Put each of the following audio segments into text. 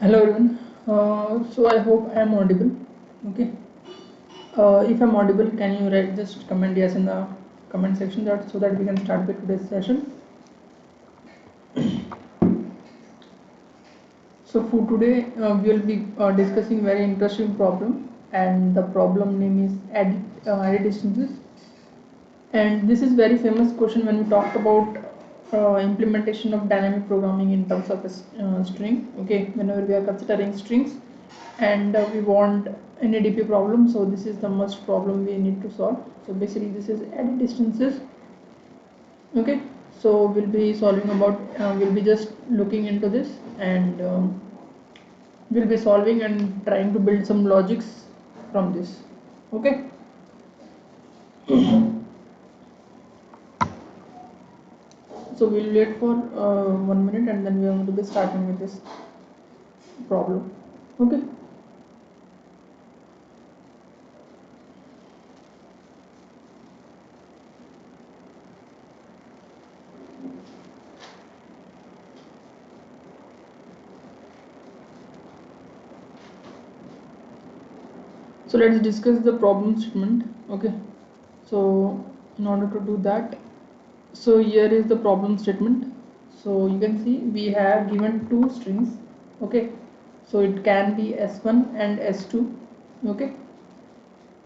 Hello everyone. So I hope I am audible. Okay. If I'm audible, can you write just comment yes in the comment section that so that we can start with today's session. So for today, we will be discussing very interesting problem, and the problem name is edit distances. And this is very famous question when we talked about implementation of dynamic programming in terms of a string. Okay, whenever we are considering strings and we want an ADP problem, so this is the must problem we need to solve. So basically this is edit distances. Okay, so we'll be solving about we'll be just looking into this, and we'll be solving and trying to build some logics from this. Okay. So we'll wait for 1 minute, and then we are going to be starting with this problem. Okay. So let's discuss the problem statement. Okay. So in order to do that, so here is the problem statement. So you can see we have given two strings. Okay. So it can be s1 and s2. Okay.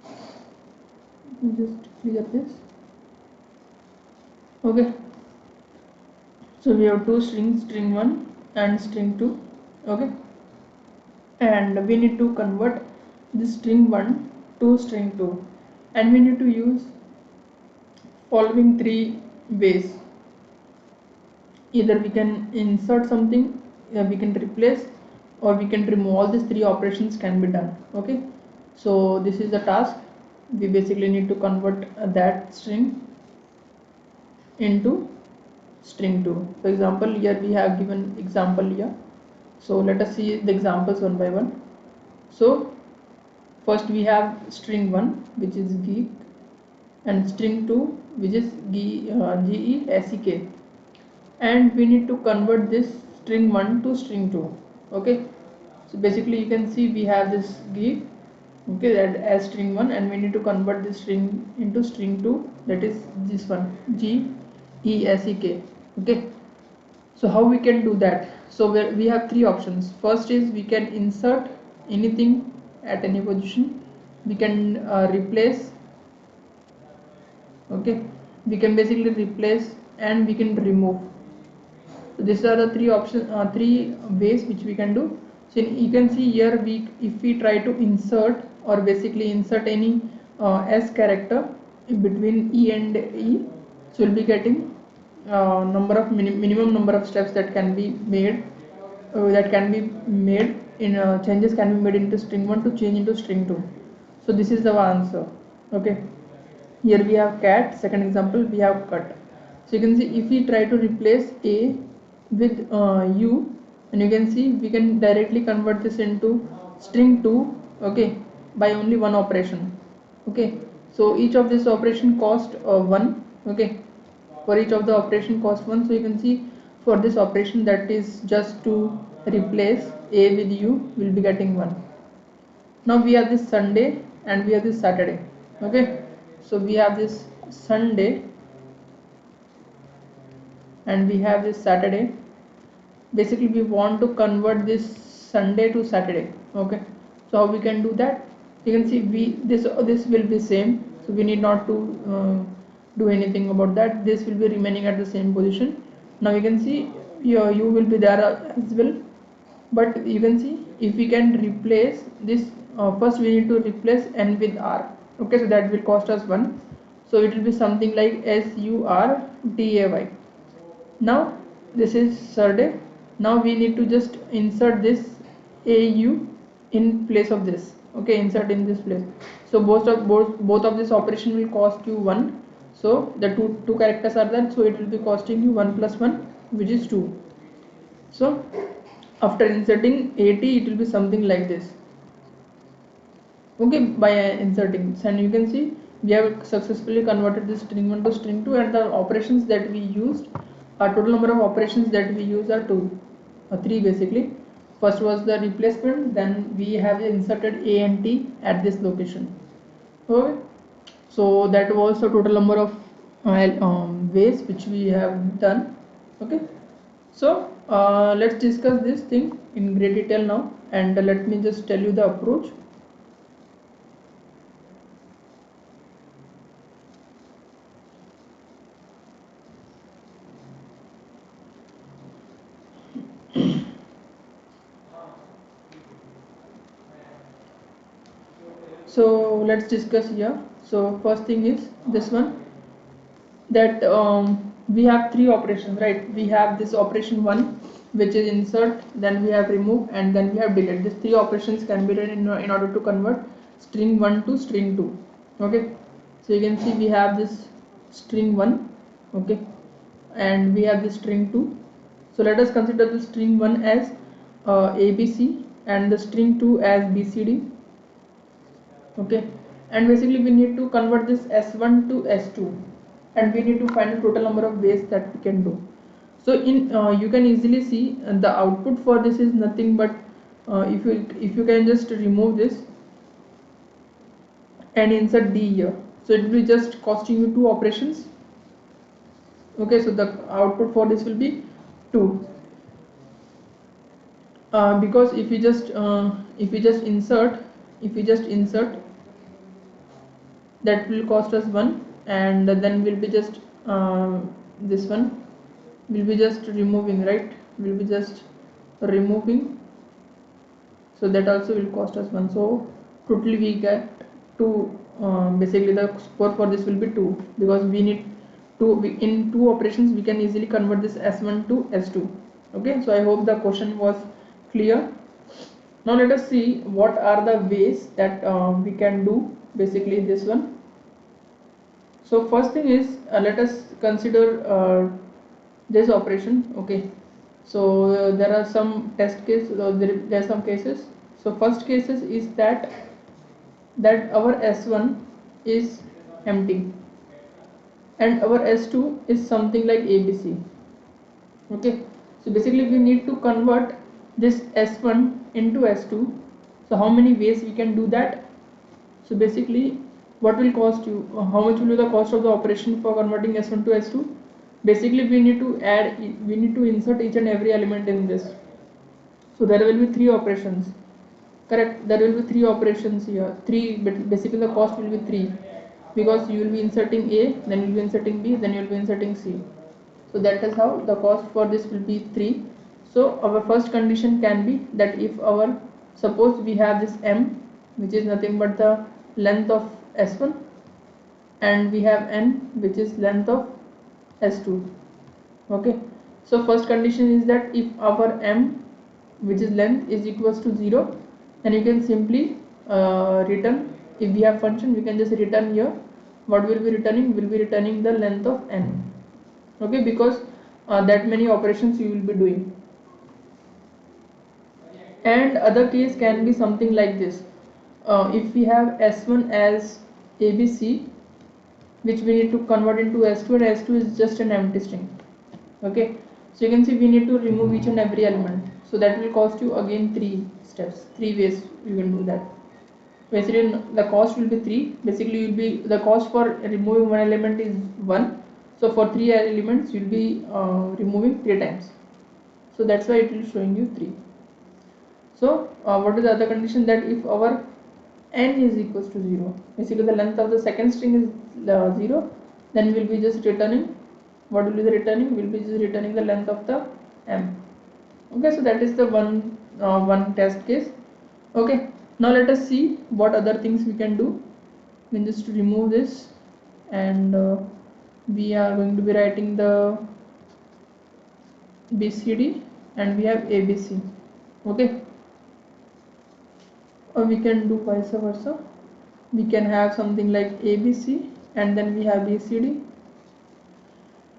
Let me just clear this. Okay. So we have two strings, string 1 and string 2. Okay. And we need to convert this string 1 to string 2, and we need to use following three ways. Either we can insert something, we can replace, or we can remove. All these three operations can be done. Okay, so this is the task. We basically need to convert that string into string 2. For example, here we have given example here, so let us see the examples one by one. So first we have string 1, which is geek, and string 2, which is GESEK, and we need to convert this string 1 to string 2. Okay, so basically you can see we have this geek, okay, that as string 1, and we need to convert this string into string 2, that is this one, GESEK. Okay, so how we can do that? So we have three options. First is we can insert anything at any position, we can replace. Okay, we can basically replace, and we can remove. So these are the three options, three ways which we can do. So you can see here, we if we try to insert, or basically insert any s character in between e and e, so we'll be getting number of minimum number of steps that can be made, in changes can be made into string 1 to change into string 2. So this is the answer. Okay, here we have cat. Second example, we have cut. So you can see if we try to replace a with u, and you can see we can directly convert this into string 2. Okay, by only one operation. Okay, so each of this operation cost 1. Okay, for each of the operation cost 1. So you can see for this operation, that is just to replace a with u, will be getting 1. Now we have this Sunday and we have this Saturday. Okay, so we have this Sunday and we have this Saturday. Basically we want to convert this Sunday to Saturday. Okay, so how we can do that? You can see this will be same, so we need not to do anything about that. This will be remaining at the same position. Now you can see you will be there as well, but you can see if we can replace this, first we need to replace n with r. Okay, so that will cost us 1, so it will be something like SURDAY. now this is Saturday. Now we need to just insert this AU in place of this. Okay, insert in this place. So both of this operation will cost you 1. So the two characters are there, so it will be costing you 1 plus 1, which is 2. So after inserting 80, it will be something like this. Okay, by inserting, and you can see we have successfully converted this string 1 to string 2, and the operations that we used, our total number of operations that we use are 3 basically. first was the replacement, then we have inserted a and t at this location. Okay, so that was the total number of ways which we have done. Okay, so let's discuss this thing in great detail now, and let me just tell you the approach. So let's discuss here. So first thing is this one, that we have three operations, right? We have this operation 1, which is insert, then we have remove, and then we have delete. These three operations can be done in order to convert string 1 to string 2. Okay, so you can see we have this string 1, okay, and we have this string 2. So let us consider the string 1 as ABC and the string 2 as BCD. Okay, and basically we need to convert this S1 to S2, and we need to find the total number of ways that we can do. So in you can easily see the output for this is nothing but if you can just remove this and insert D here, so it will be just costing you two operations. Okay, so the output for this will be 2, because if you just insert, that will cost us 1, and then we'll be just this one will be just removing, right? We'll be just removing, so that also will cost us 1. So totally we get 2. Basically the score for this will be 2, because we need in two operations we can easily convert this S1 to S2. Okay, so I hope the question was clear. Now let us see what are the ways that we can do basically this one. So first thing is let us consider this operation. Okay, so there are some test cases, there are some cases. So first cases is that our S1 is empty and our S2 is something like ABC. Okay, so basically we need to convert this S1 into S2. So how many ways we can do that? So basically what will cost you, how much will be the cost of the operation for converting S1 to S2? Basically we need to insert each and every element in this. So there will be three operations, correct? There will be three operations here, but basically the cost will be 3, because you will be inserting A, then you will be inserting B, then you will be inserting C. So that is how the cost for this will be 3. So our first condition can be that if suppose we have this M, which is nothing but the length of S1, and we have N, which is length of S2. Okay, so first condition is that if our M, which is length, is equals to 0, then you can simply return. If we have function, we can just return here. What will be returning? Will be returning the length of N. Okay, because that many operations you will be doing. And other case can be something like this. If we have S1 as ABC, which we need to convert into S2, and S2 is just an empty string. Okay, so you can see we need to remove each and every element, so that will cost you again 3 steps, 3 ways you can do that. Basically the cost will be 3. Basically you will be, the cost for removing one element is 1, so for 3 elements you will be removing 3 times, so that's why it will showing you 3. So what is the other condition? That if our N is equals to 0, basically the length of the second string is 0, then we will be just returning, what will be the returning? Will be just returning the length of the M. Okay, so that is the one test case. Okay, now let us see what other things we can do. We can just remove this, and we are going to be writing the BCD, and we have ABC. Okay, or we can do vice versa. We can have something like ABC, and then we have BCD,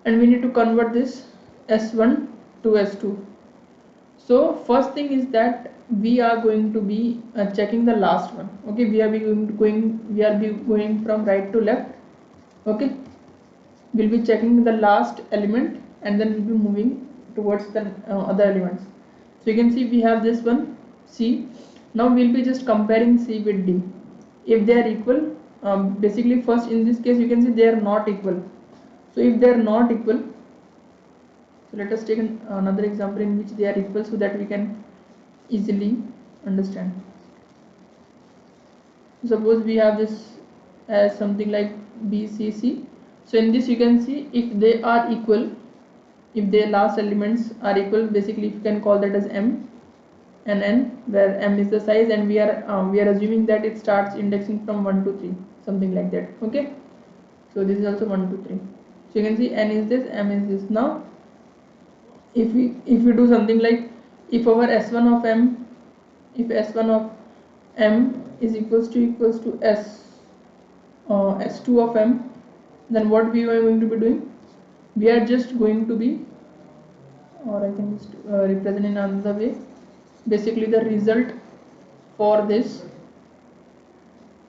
and we need to convert this S1 to S2. So first thing is that we are going to be checking the last one. Okay, we are going from right to left. Okay, we'll be checking the last element, and then we'll be moving towards the other elements. So you can see we have this one C. Now we'll be just comparing C with D. If they are equal, basically first in this case you can see they are not equal. So if they are not equal, so let us take another example in which they are equal so that we can easily understand. Suppose we have this as something like BCC. So in this you can see if they are equal, if their last elements are equal, basically you can call that as M and N, where M is the size and we are assuming that it starts indexing from 1 to 3, something like that. Okay, so this is also 1 to 3. So you can see N is this, M is this. Now if we do something like, if our S1 of M, if S1 of M is equals to S2 of M, then what we are going to be doing, we are just going to be, or I can just represent in another way, basically the result for this,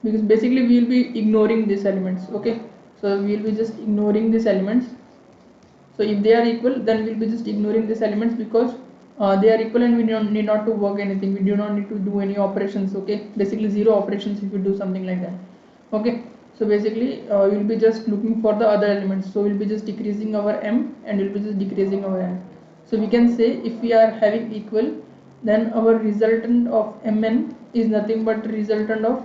because basically we will be ignoring these elements. Okay, so we will be just ignoring these elements. So if they are equal, then we will be just ignoring these elements, because they are equal and we need not to work anything, we do not need to do any operations. Okay, basically zero operations if you do something like that. Okay, so basically we will be just looking for the other elements, so we will be just decreasing our M and we will be just decreasing our N. So we can say if we are having equal, then our resultant of Mn is nothing but resultant of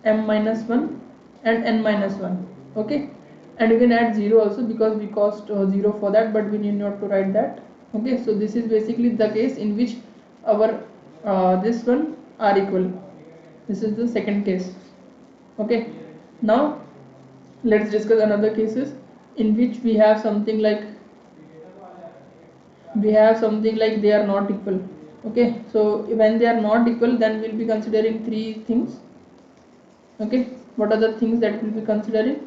M minus 1 and N minus 1. Okay, and you can add 0 also, because we cost 0 for that, but we need not to write that. Okay, so this is basically the case in which our this one are equal. This is the second case. Okay, now let's discuss another cases in which we have something like they are not equal. Okay, so when they are not equal, then we'll be considering three things. Okay, what are the things that we'll be considering?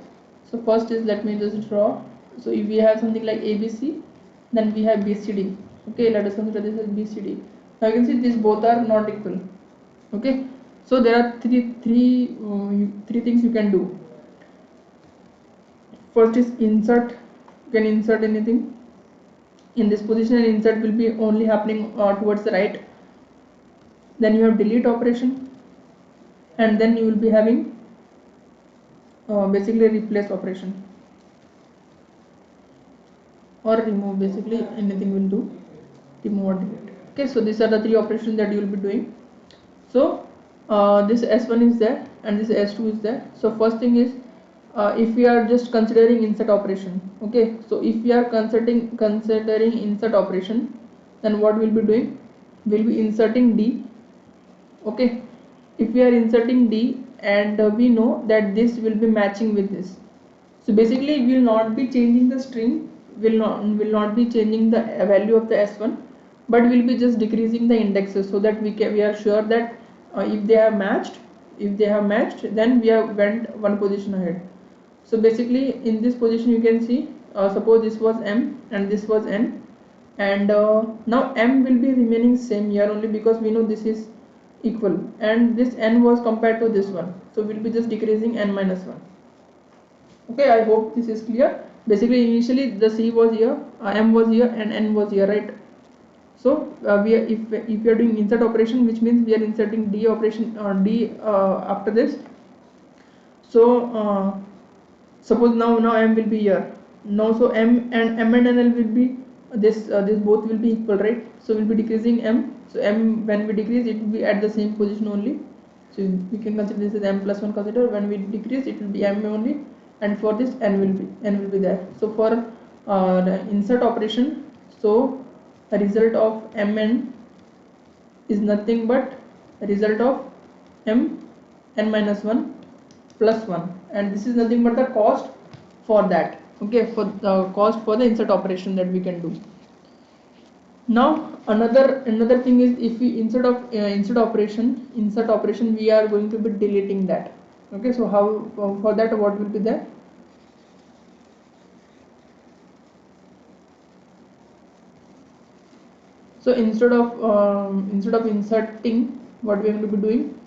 So first is, let me just draw. So if we have something like ABC, then we have BCD. Okay, let us consider this as BCD. Now you can see these both are not equal. Okay, so there are three things you can do. First is insert. You can insert anything in this position, and insert will be only happening towards the right. Then you have delete operation, and then you will be having basically replace operation, or remove. Basically anything will do, remove or delete. Okay, so these are the three operations that you will be doing. So this S1 is there and this S2 is there. So first thing is, if we are just considering insert operation. Okay, so if we are considering insert operation, then what we'll be doing, we'll be inserting D. Okay, if we are inserting D and we know that this will be matching with this, so basically we will not be changing the string, will not be changing the value of the S1, but we'll be just decreasing the indexes, so that we are sure that if they have matched, then we have went one position ahead. So basically in this position you can see, suppose this was M and this was N, and now M will be remaining same here only, because we know this is equal, and this N was compared to this one, so we'll be just decreasing N minus 1. Okay, I hope this is clear. Basically initially the C was here, M was here and N was here, right? So if we are doing insert operation, which means we are inserting D operation, after this. So suppose now M will be here. Now so M and L will be this both will be equal, right? So we'll be decreasing M. So M, when we decrease, it will be at the same position only. So we can consider this as M plus 1. Consider when we decrease, it will be M only, and for this N will be there. So for the insert operation, so the result of Mn is nothing but the result of M n minus 1 plus 1, and this is nothing but the cost for that. Okay, for the cost for the insert operation that we can do. Now another thing is, if we insert operation, we are going to be deleting that. Okay, so how, for that, what will be there? So instead of inserting, what we are going to be doing,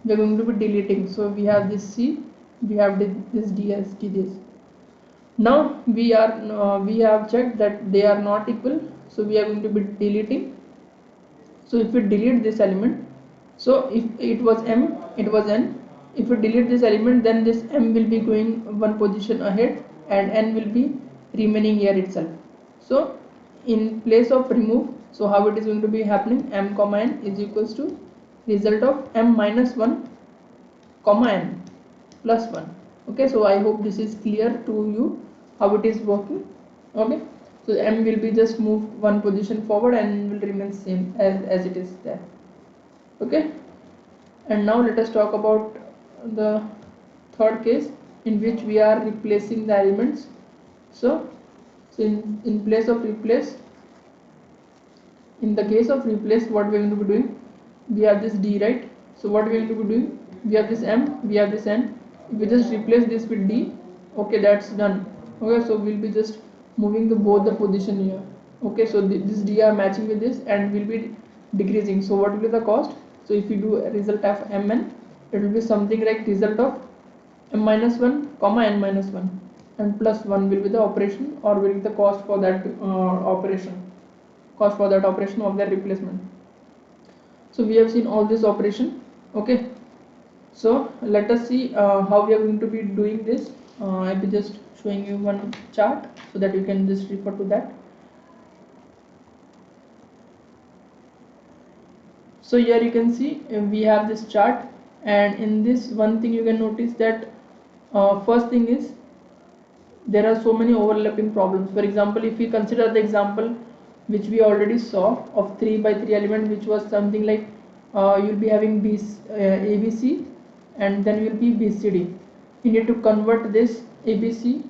we are going to be deleting. So we have this C, we have this this. Now we have checked that they are not equal, so we are going to be deleting, So if we delete this element, so if it was m, it was n. If we delete this element, then this m will be going one position ahead and n will be remaining here itself. So in place of remove, so how it is going to be happening, m comma n is equals to result of m minus 1 comma n plus 1. Okay, so I hope this is clear to you how it is working. Okay, so m will be just moved one position forward and will remain same as it is there. Okay, and now let us talk about the third case in which we are replacing the elements. So in place of replace, in the case of replace, what we are going to be doing, we have this d, right? So what we are going to be doing, we have this m, we have this n, we just replace this with d. Okay, that's done. Okay, so we'll be just moving the both the position here. Okay, so this d are matching with this and will be decreasing. So what will be the cost? So if you do a result of mn, it will be something like result of m minus 1 comma n minus 1 and plus 1 will be the operation, or will be the cost for that cost for that operation of their replacement. So we have seen all this operation. Okay, so let us see how we are going to be doing this. I'll be just showing you one chart so that you can just refer to that. So here you can see we have this chart, and in this one thing you can notice that first thing is there are so many overlapping problems. For example, if we consider the example which we already saw of 3 by 3 element, which was something like you'll be having ABC and then will be BCD. You need to convert this ABC,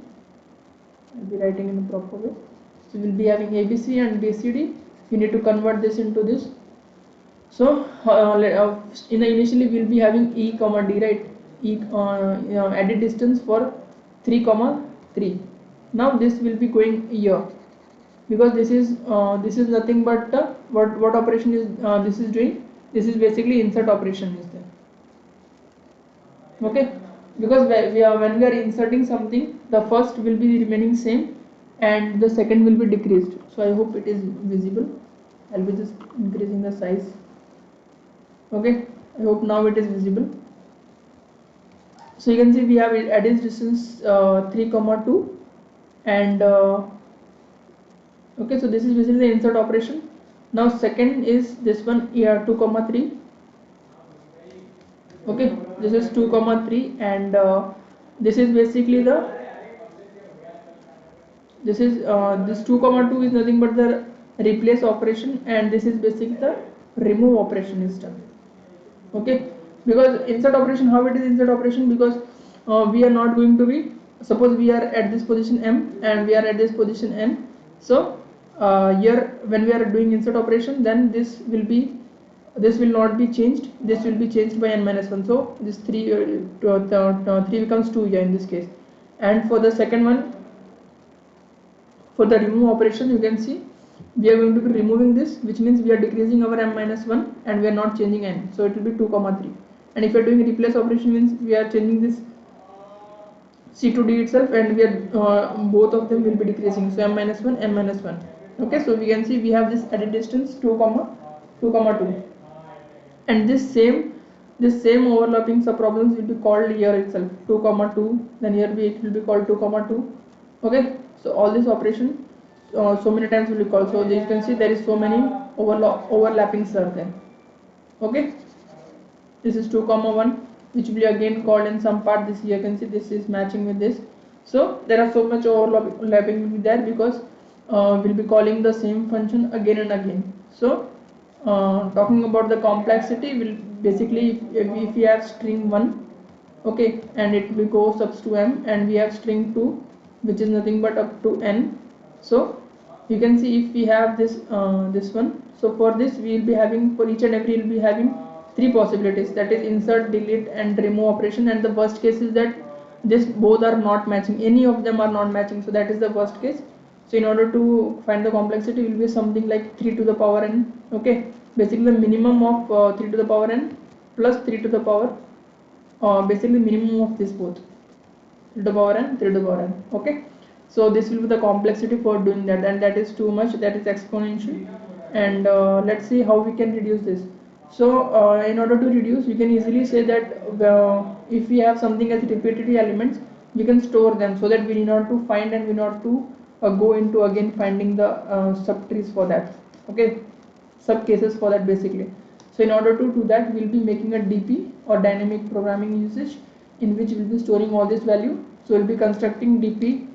I'll be writing in a proper way. So we'll be having ABC and BCD. You need to convert this into this. So initially we'll be having E comma D, right? Added distance for 3 comma 3. Now this will be going here, because this is nothing but what operation is this is doing. This is basically insert operation is there. Okay, because when we are inserting something, the first will be remaining same and the second will be decreased. So I hope it is visible. I'll be just increasing the size. Okay, I hope now it is visible. So you can see we have added distance 3 comma 2 and okay, so this is basically the insert operation. Now second is this one here 2 comma 3. Okay, this is 2 comma 3 and this is basically the this 2 comma 2 is nothing but the replace operation, and this is basically the remove operation is done. Okay, because insert operation, how it is insert operation, because we are not going to be, suppose we are at this position m and we are at this position n. So here when we are doing insert operation, then this will not be changed, this will be changed by n minus 1. So this 3 becomes 2 here in this case. And for the second one, for the remove operation, you can see we are going to be removing this, which means we are decreasing our m minus 1 and we are not changing n, so it will be 2 comma 3. And if you are doing replace operation, means we are changing this c to d itself, and we are both of them will be decreasing, so m minus 1 m minus 1. Okay, so we can see we have this added distance 2 comma 2, and this same overlapping subproblems will be called here itself 2 comma 2, then here it will be called 2 comma 2. Okay, so all this operation so many times will be called. So you can see there is so many overlapping are there. Okay, this is 2 comma 1, which will be again called in some part. This here you can see this is matching with this. So there are so much overlapping will be there, because we'll be calling the same function again and again. So talking about the complexity, will basically if we have string 1, okay, and it will go subs to m, and we have string 2, which is nothing but up to n. So you can see if we have this this one, so for this we will be having, for each and every will be having 3 possibilities, that is insert, delete and remove operation. And the worst case is that this both are not matching, any of them are not matching, so that is the worst case. So in order to find the complexity, will be something like 3 to the power n. Okay, basically the minimum of 3 to the power n plus 3 to the power basically minimum of this both, 3 to the power n, 3 to the power n. Okay, so this will be the complexity for doing that, and that is too much, that is exponential. and let's see how we can reduce this. So in order to reduce, you can easily say that if we have something as repetitive elements, we can store them so that we need not to find and we not to go into again finding the subtrees for that, okay, sub cases for that basically. So in order to do that, we'll be making a DP or dynamic programming usage, in which we'll be storing all this value. So we'll be constructing DP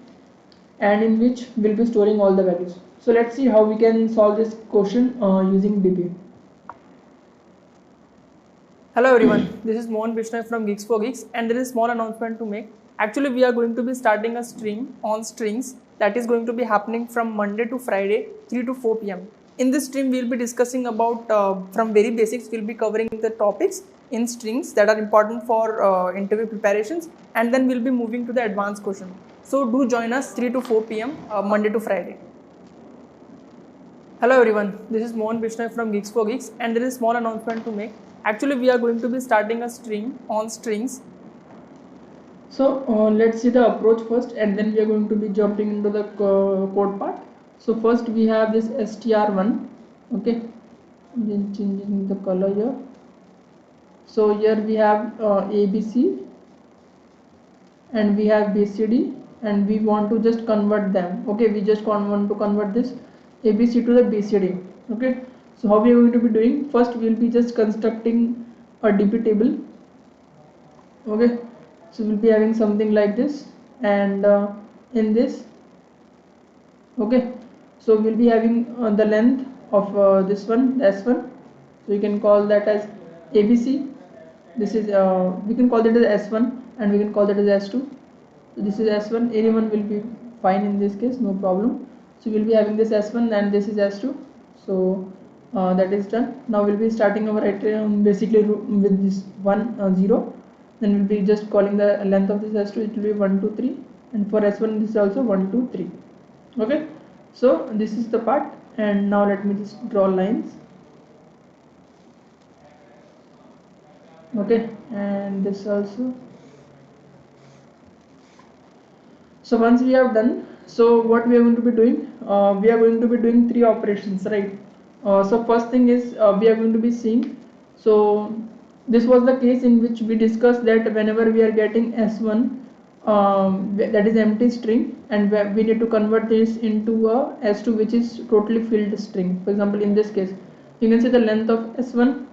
and in which we'll be storing all the values. So let's see how we can solve this question using DP. Hello everyone, this is Mohan Bishnoi from Geeks for Geeks, and there is a small announcement to make. Actually, we are going to be starting a stream on strings that is going to be happening from Monday to Friday 3 to 4 p.m. In this stream, we will be discussing about from very basics, we will be covering the topics in strings that are important for interview preparations, and then we will be moving to the advanced question. So do join us 3 to 4 p.m. Monday to Friday. Hello everyone, this is Mohan Bishnoi from Geeks for Geeks, and there is a small announcement to make. Actually, we are going to be starting a stream on strings. So let's see the approach first, and then we are going to be jumping into the code part. So first we have this str1, okay, then changing the color here. So here we have ABC and we have BCD, and we want to just convert them, okay, we just want to convert this ABC to the BCD, okay. So how we are going to be doing? First we will be just constructing a DP table, okay. So we'll be having something like this, and in this, okay, so we'll be having the length of this one, S1, so you can call that as ABC. This is we can call that as S1 and we can call that as S2. So this is S1, anyone will be fine in this case, no problem. So we'll be having this S1 and this is S2. So that is done. Now we'll be starting our basically with this 0. Then we'll be just calling the length of this S2, it will be 1 2 3, and for S1 this is also 1 2 3, okay. So this is the part, and now let me just draw lines, okay, and this also. So once we have done, so what we are going to be doing, we are going to be doing 3 operations, right. So first thing is we are going to be seeing, so this was the case in which we discussed that whenever we are getting S1, that is empty string, and we need to convert this into a S2 which is totally filled string. For example, in this case you can see the length of S1,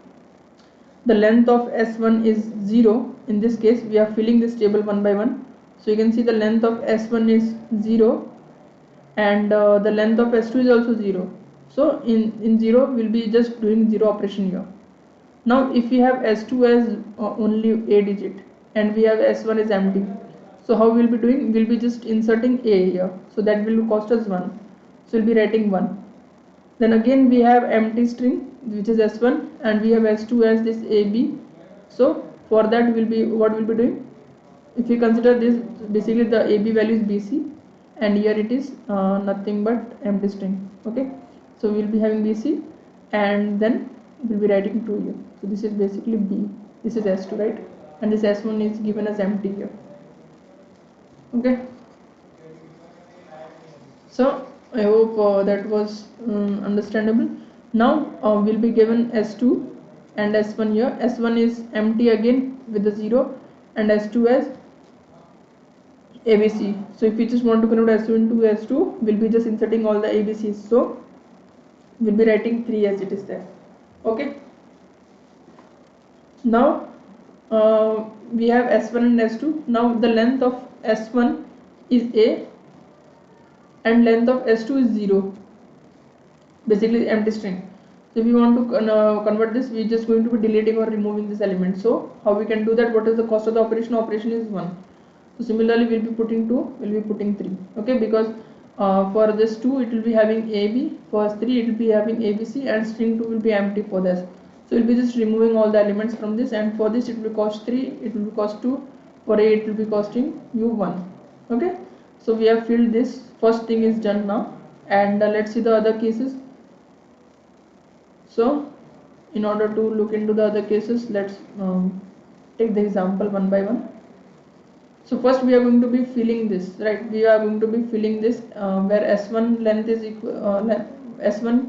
the length of S1 is 0. In this case we are filling this table one by one. So you can see the length of S1 is 0, and the length of S2 is also 0. So in 0 we'll be just doing 0 operation here. Now if we have S2 as only a digit and we have S1 is empty, so how we'll be doing? We'll be just inserting a here, so that will cost us 1. So we'll be writing 1. Then again we have empty string which is S1, and we have S2 as this AB. So for that we'll be, what we'll be doing? If you consider this, basically the AB value is BC, and here it is nothing but empty string, okay. So we'll be having BC, and then we'll be writing 2 here. So this is basically B, this is S2, right, and this S1 is given as empty here, okay. So I hope that was understandable. Now we'll be given S2 and S1 here. S1 is empty again with the 0, and S2 as ABC. So if we just want to convert S2 into S2, we'll be just inserting all the ABCs. So we'll be writing 3 as it is there, okay. Now we have S1 and S2. Now the length of S1 is A and length of S2 is 0, basically empty string. So if we want to convert this, we are just going to be deleting or removing this element. So how we can do that? What is the cost of the operation? Operation is 1. So similarly we'll be putting 2, we'll be putting 3, okay, because for this 2 it will be having AB, for 3 it will be having ABC, and string 2 will be empty for this. So we'll be just removing all the elements from this, and for this it will cost 3, it will cost 2, for A it will be costing you 1, okay. So we have filled this, first thing is done now, and let's see the other cases. So in order to look into the other cases, let's take the example one by one. So first we are going to be filling this, right, we are going to be filling this where S1 length is equal, S1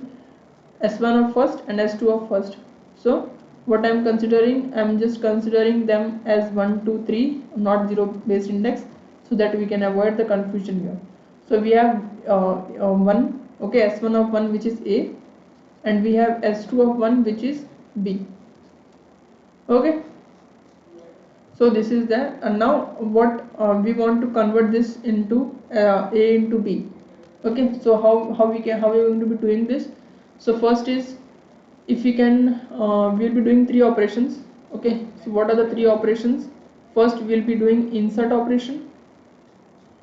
S1 of first and S2 of first. So what I'm considering, I'm just considering them as 1, 2, 3, not 0 based index, so that we can avoid the confusion here. So we have 1, okay, S1 of 1 which is A, and we have S2 of 1 which is B. Okay, so this is that. And now what we want to convert this into A into B. Okay, so how we are going to be doing this? So first is, if we can, we'll be doing 3 operations. Okay, so what are the 3 operations? First we'll be doing insert operation.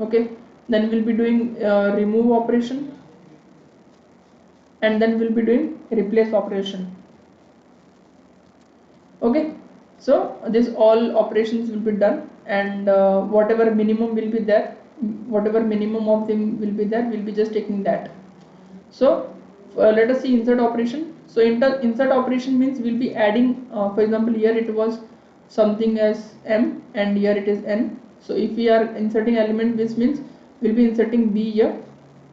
Okay, then we'll be doing remove operation, and then we'll be doing replace operation. Okay, so this all operations will be done, and whatever minimum will be there, whatever minimum of them will be there, we'll be just taking that. So let us see insert operation. So insert operation means we'll be adding, for example here it was something as m and here it is n. So if we are inserting element, this means we'll be inserting b here,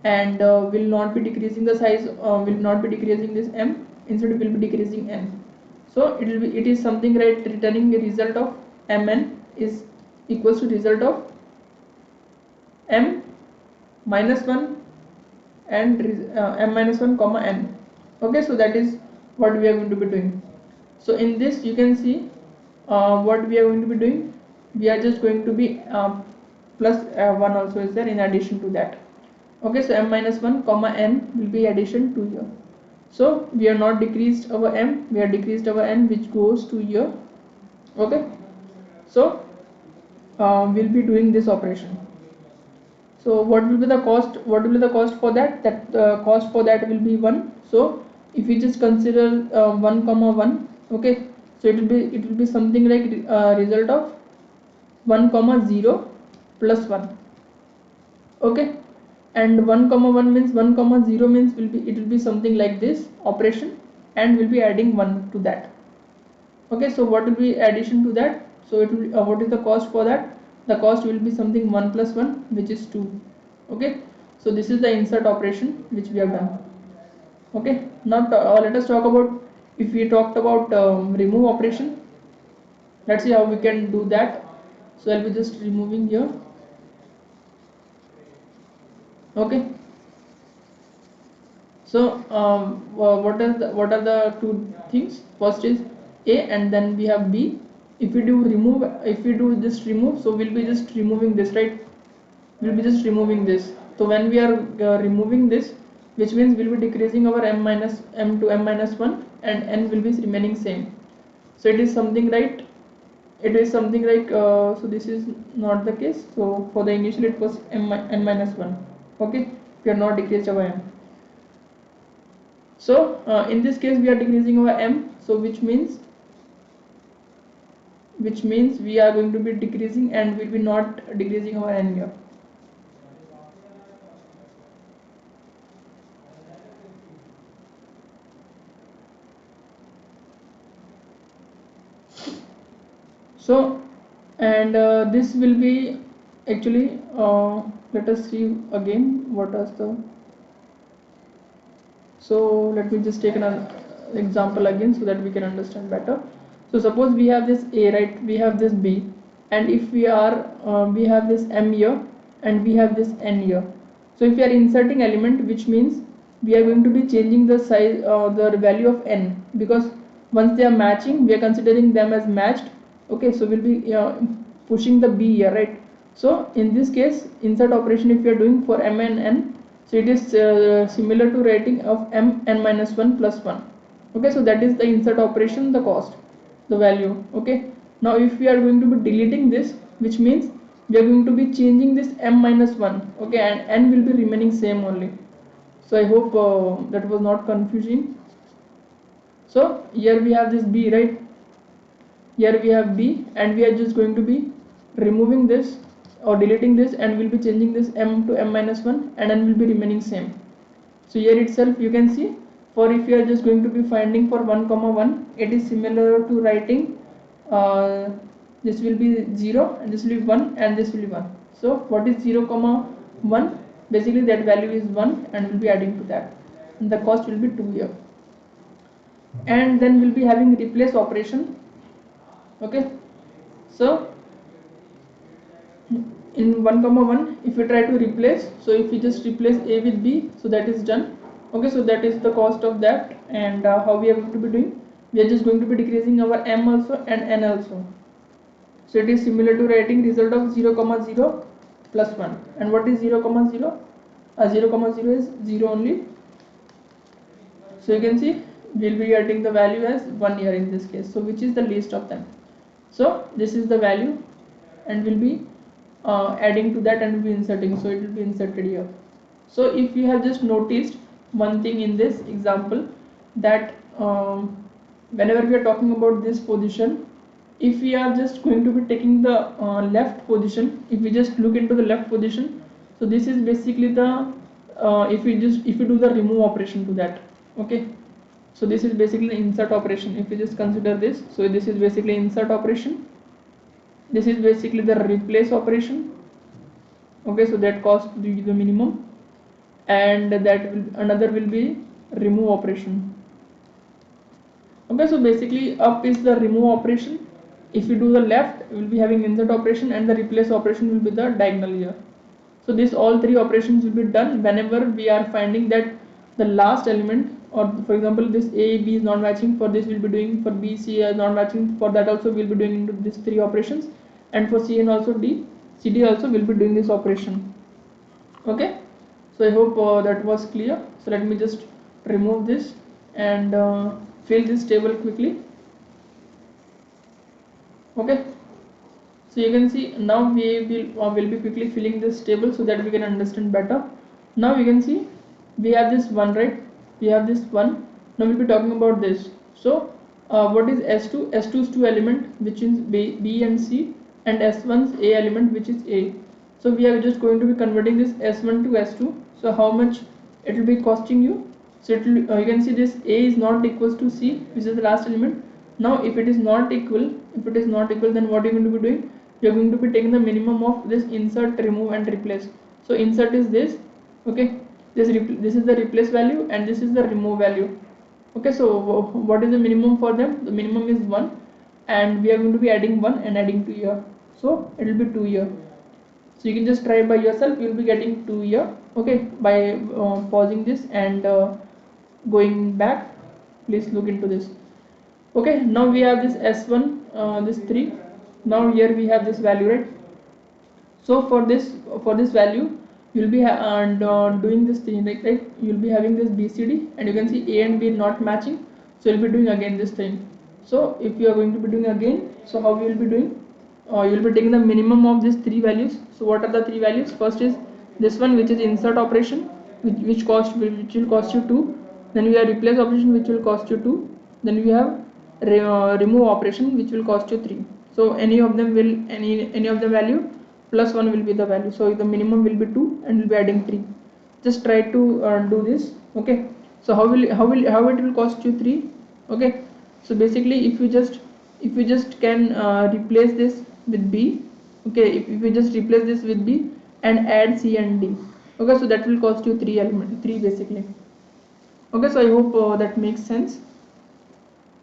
and will not be decreasing the size, will not be decreasing this m, instead will be decreasing n. So it is something, right, returning a result of mn is equals to result of m minus 1 and m minus 1 comma n. Okay, so that is what we are going to be doing. So in this you can see what we are going to be doing. We are just going to be plus 1 also is there in addition to that. Okay, so m minus 1 comma n will be addition to here. So we are not decreased our m, we are decreased our n, which goes to here. Okay, so we'll be doing this operation. So what will be the cost? What will be the cost for that? That cost for that will be 1. So if you just consider 1 comma 1, okay, so it will be something like result of 1 comma 0 plus 1. Okay, and 1 comma 1 means 1 comma 0 means it will be something like this operation, and we'll be adding 1 to that. Okay, so what will be addition to that? So it will what is the cost for that? The cost will be something 1 plus 1, which is 2. Okay, so this is the insert operation which we have done. Okay, now let us talk about, if we talked about remove operation, let's see how we can do that. So I'll be just removing here. Okay, so what are the two things? First is A, and then we have B. If we do remove, if we do this remove, so we'll be just removing this, right? We'll be just removing this. So when we are removing this, which means we'll be decreasing our m to m minus 1, and n will be remaining same. So it is something, right, it is something like so this is not the case. So for the initial it was n minus 1. Okay, we are not decreased our m. So in this case we are decreasing our m, so which means we are going to be decreasing, and will be not decreasing our n here. So, and this will be actually let us see again what is the, so let me just take another example again so that we can understand better. So suppose we have this A, right, we have this B, and if we are we have this m here and we have this n here. So if we are inserting element, which means we are going to be changing the size, the value of n, because once they are matching, we are considering them as matched. Okay, so we'll be pushing the B here, right? So in this case, insert operation, if you are doing for m and n, so it is similar to writing of m n minus 1 plus 1. Okay, so that is the insert operation, the cost, the value. Okay, now if we are going to be deleting this, which means we are going to be changing this m minus 1. Okay, and n will be remaining same only. So I hope that was not confusing. So here we have this B, right? Here we have B, and we are just going to be removing this or deleting this, and we'll be changing this m to m minus 1, and n will be remaining same. So here itself you can see, for if you are just going to be finding for 1 comma 1, it is similar to writing this will be 0 and this will be 1 and this will be 1. So what is 0 comma 1? Basically that value is 1, and we'll be adding to that, and the cost will be 2 here. and then we'll be having replace operation. Okay, so in 1 comma 1, if we try to replace, so if we just replace a with b, so that is done. Okay, so that is the cost of that. And how we are going to be doing, we are just going to be decreasing our m also and n also. So it is similar to writing result of 0 comma 0 plus 1. And what is 0 comma 0? 0 comma 0 is 0 only. So you can see we'll be getting the value as 1 year in this case, so which is the least of them. So this is the value, and we'll be adding to that and we'll be inserting, so it will be inserted here. So if you have just noticed one thing in this example, that whenever we are talking about this position, if we are just going to be taking the left position, if we just look into the left position, so this is basically the if we do the remove operation to that. Okay, so this is basically the insert operation. If you just consider this, so this is basically insert operation, this is basically the replace operation. Okay, so that cost the minimum, and that another will be remove operation. Okay, so basically up is the remove operation. If you do the left, we will be having insert operation, and the replace operation will be the diagonal here. So these all three operations will be done whenever we are finding that the last element, or for example this a b is not matching, for this we'll be doing, for b c is not matching, for that also we'll be doing into these three operations, and for c and also d c d also will be doing this operation. Okay, so I hope that was clear. So let me just remove this and fill this table quickly. Okay, so you can see now we will be quickly filling this table so that we can understand better. Now you can see we have this one, right? We have this one. Now we'll be talking about this. So what is S2? S2 is two element, which is B and C, and S1 is A element, which is A. So we are just going to be converting this S1 to S2. So how much it will be costing you? So it will, you can see this A is not equals to C, which is the last element. Now if it is not equal, then what are you going to be doing? You are going to be taking the minimum of this insert, remove and replace. So insert is this. Okay, this is the replace value, and this is the remove value. Okay, so what is the minimum for them? The minimum is 1, and we are going to be adding 1 and adding 2 here, so it will be 2 here. So you can just try by yourself, you will be getting 2 here. Okay, by pausing this and going back, please look into this. Okay, now we have this S1, this 3. Now here we have this value, right? So for this value, you will be doing this thing, right? You will be having this BCD, and you can see A and B not matching, so you'll be doing again this thing. So if you are going to be doing again, so how you will be doing? You will be taking the minimum of these three values. So what are the three values? First is this one, which is insert operation, which will cost you 2. Then we have replace operation, which will cost you 2. Then we have remove operation, which will cost you 3. So any of them will any of the value plus 1 will be the value. So the minimum will be 2, and we'll be adding 3. Just try to do this. Okay, so how it will cost you 3. Okay, so basically if you just can replace this with B. Okay, if you just replace this with B and add C and D. Okay, so that will cost you 3 basically. Okay, so I hope that makes sense.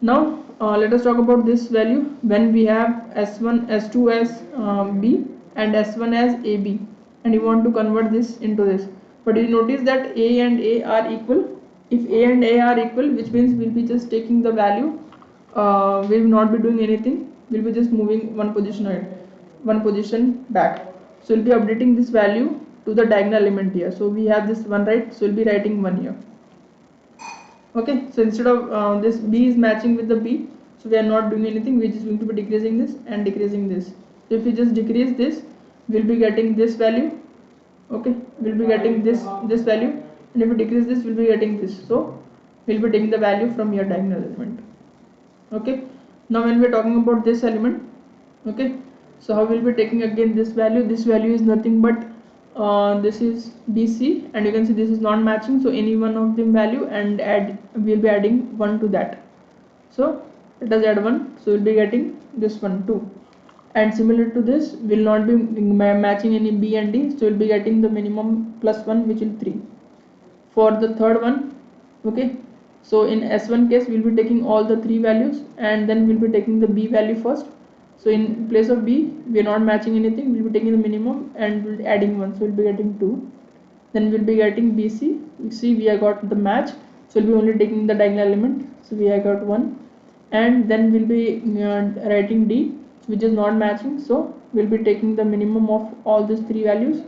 Now let us talk about this value when we have S1 S2 as B and S1 as AB, and you want to convert this into this. But you notice that A and A are equal. If A and A are equal, which means we'll be just taking the value, we will not be doing anything, we'll be just moving one position ahead, one position back. So we'll be updating this value to the diagonal element here. So we have this one, right? So we'll be writing 1 here. Okay, so instead of this B is matching with the B, so we are not doing anything, we are just going to be decreasing this and decreasing this. So if we just decrease this, we'll be getting this value. Okay, we'll be getting this value, and if we decrease this, we'll be getting this. So we'll be taking the value from your diagonal element. Okay, now when we're talking about this element, okay, so how we'll be taking again this value is nothing but this is BC, and you can see this is not matching, so any one of them value, and we'll be adding 1 to that. So let us add 1, so we'll be getting this one 2, and similar to this will not be matching any B and D, so we'll be getting the minimum plus 1, which is 3 for the third one. Okay, So in S1 case we'll be taking all the three values and then we'll be taking the B value first. So in place of B we are not matching anything, we'll be taking the minimum and we'll be adding 1, so we'll be getting 2. Then we'll be getting BC. You see we have got the match, so we'll be only taking the diagonal element, so we have got 1. And then we'll be writing D, which is not matching, so we'll be taking the minimum of all these three values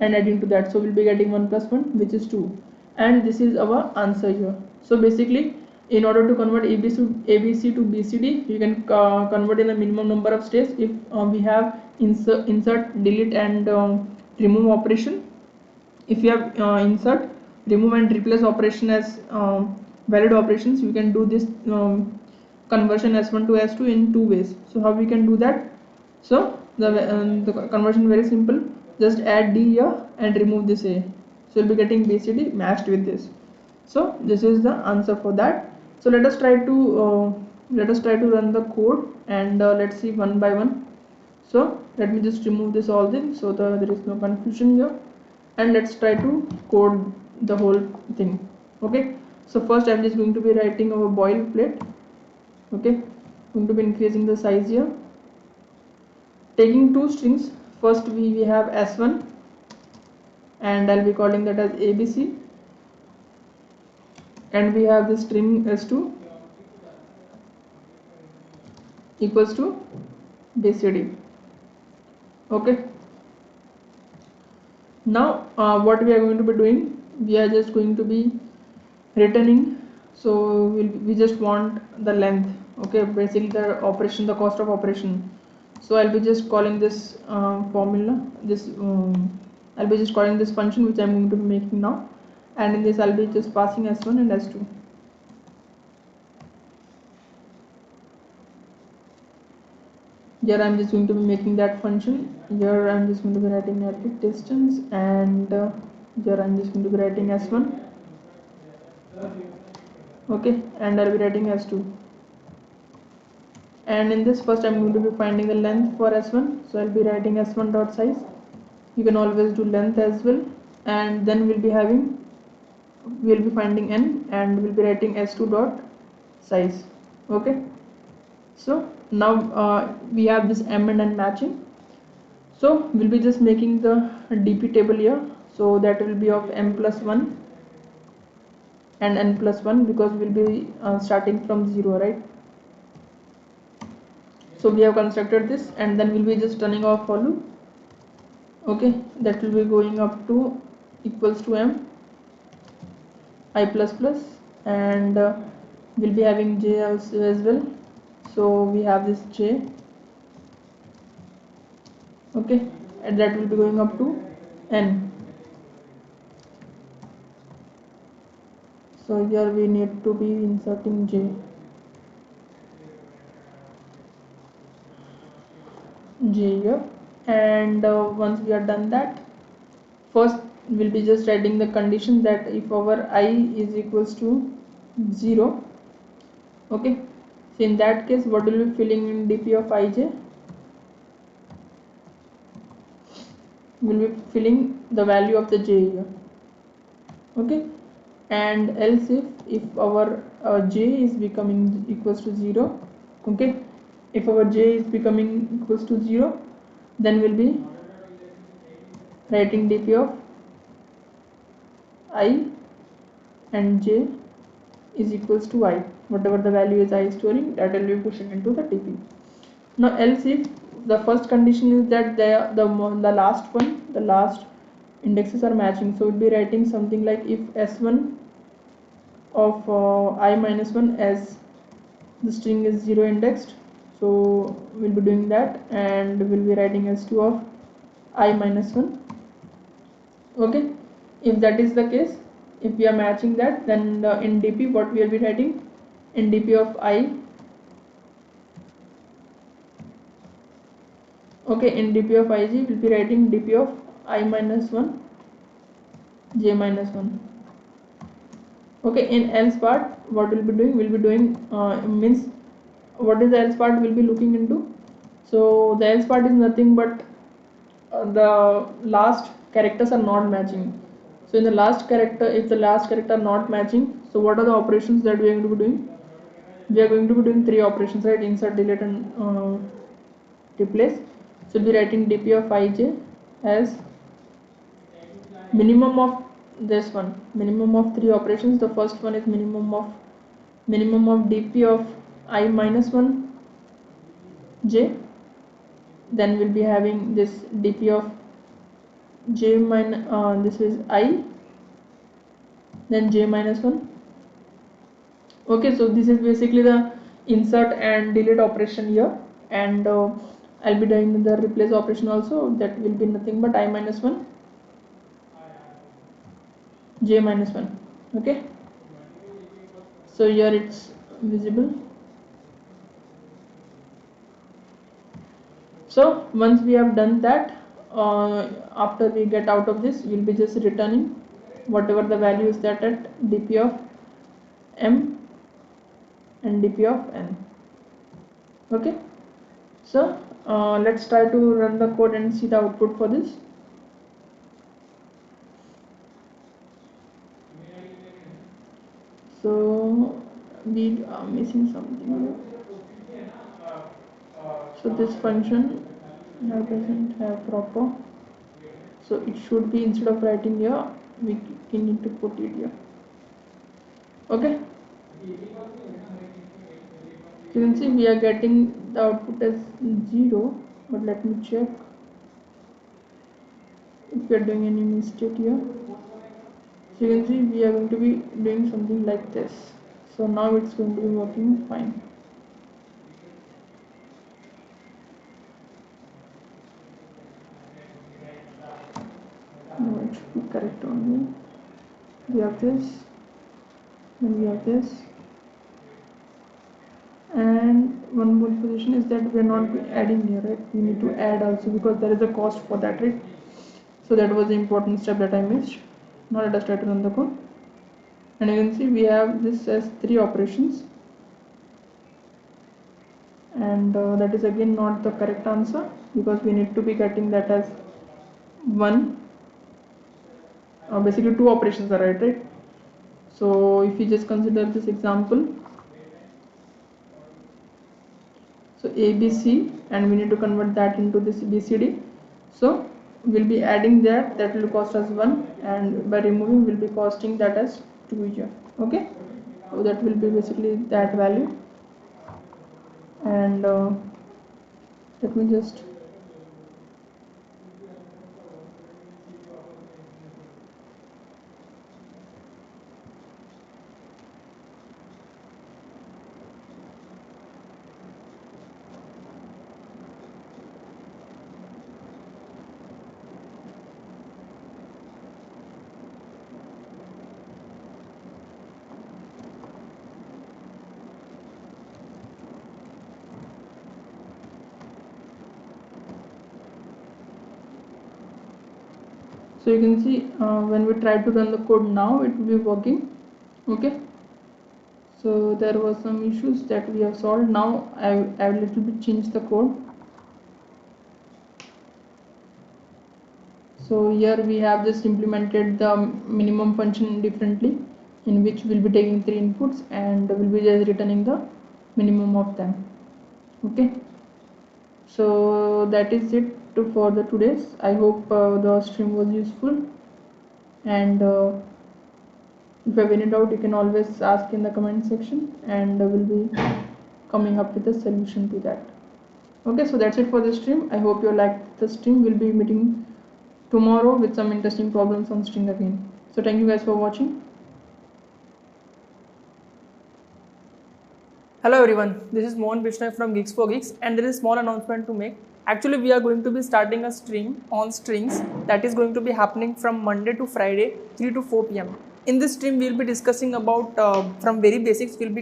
and adding to that, so we'll be getting 1 plus 1, which is 2. And this is our answer here. So basically in order to convert ABC to BCD, you can convert in the minimum number of steps if we have insert, delete and remove operation. If you have insert, remove and replace operation as valid operations, you can do this conversion S1 to S2 in two ways. So how we can do that? So the conversion very simple, just add D here and remove this A, so you'll be getting BCD matched with this. So this is the answer for that. So let us try to run the code and let's see one by one. So let me just remove this all thing so that there is no confusion here, and let's try to code the whole thing. Okay, so first I'm just going to be writing our boilerplate. Okay, going to be increasing the size here, taking two strings. First we have S1 and I'll be calling that as ABC, and we have the string S2 equals to BCD. Okay, now what we are going to be doing, we are just going to be returning, so we just want the length. Okay, basically the operation, the cost of operation. So I'll be just calling this formula, this I'll be just calling this function which I'm going to be making now, and in this I'll be just passing S1 and S2. Here I'm just going to be making that function. Here I'm just going to be writing arithmetic distance, and here I'm just going to be writing S1. Okay, and I'll be writing S2. And in this first I'm going to be finding the length for S1, so I'll be writing S1 dot size. You can always do length as well, and then we'll be finding n and we'll be writing S2 dot size. Okay, so now we have this m and n matching, so we'll be just making the dp table here, so that will be of m plus 1 and n plus 1 because we'll be starting from 0, right? So we have constructed this, and then we'll be just turning off for loop. Okay, that will be going up to equals to m I plus plus, and we'll be having j also as well, so we have this j. Okay, and that will be going up to n. So here we need to be inserting j here, and once we are done that, first we'll be just writing the condition that if our I is equals to 0, okay, so in that case what will be filling in dp of ij, will be filling the value of the j here. Okay, and else if our j is becoming equals to 0, okay, if our j is becoming equals to 0, then we'll be writing dp of I and j is equals to I, whatever the value is I is storing, that will be pushing into the dp. Now else if the first condition is that the last one, the last indexes are matching, so we'll be writing something like if s1 of I minus 1 as the string is 0 indexed, so we'll be doing that, and we'll be writing s2 of I minus 1. Okay, if that is the case, if we are matching that, then in dp what we will be writing, in dp of I, okay, in dp of ij we'll be writing dp of I minus 1 j minus 1. Okay, in else part what we'll be doing, means what is the else part we'll be looking into. So the else part is nothing but the last characters are not matching. So in the last character, if the last character are not matching, So what are the operations that we are going to be doing? We are going to be doing 3 operations, right? Insert, delete and replace. So we'll be writing dp of ij as minimum of this one, minimum of 3 operations. The first one is minimum of dp of I minus 1 j. Then we'll be having this dp of j minus this is I, then j minus 1. Okay, so this is basically the insert and delete operation here, and I'll be doing the replace operation also. That will be nothing but I minus 1 j minus 1. Okay, so here it's visible. So once we have done that, after we get out of this, we'll be just returning whatever the value is that at dp of m and dp of n. Okay, so let's try to run the code and see the output for this. So we are missing something here. So this function doesn't have proper, so it should be, instead of writing here, we need to put it here. Okay, you can see we are getting the output as 0, but let me check if we are doing any mistake here. So you can see we are going to be doing something like this. So now it's going to be working fine. No, it should be correct only. We have this, then we have this, and one more position is that we are not adding here, right? We need to add also, because there is a cost for that, right? So that was the important step that I missed. Now let us try to run the code, and you can see we have this as 3 operations, and that is again not the correct answer, because we need to be getting that as 1. Basically 2 operations are right? So if you just consider this example, so ABC, and we need to convert that into this BCD. So we'll be adding that will cost us 1, and by removing we'll be costing that as 2 here. Okay, so that will be basically that value, and let me just so you can see when we try to run the code now, it will be working. Okay, so there was some issues that we have solved. Now I have little bit changed the code. So here we have just implemented the minimum function differently, in which we'll be taking 3 inputs and we'll be just returning the minimum of them. Okay, so that is it for the today's. I hope the stream was useful, and if you have any doubt, you can always ask in the comment section, and we'll be coming up with a solution to that. Okay, so that's it for the stream. I hope you liked the stream. We'll be meeting tomorrow with some interesting problems on string again. So thank you guys for watching. Hello everyone, this is Mohan Bishnoi from Geeks for Geeks, and there is a small announcement to make. Actually, we are going to be starting a stream on strings that is going to be happening from Monday to Friday, 3 to 4 p.m. In this stream, we will be discussing about from very basics. We'll be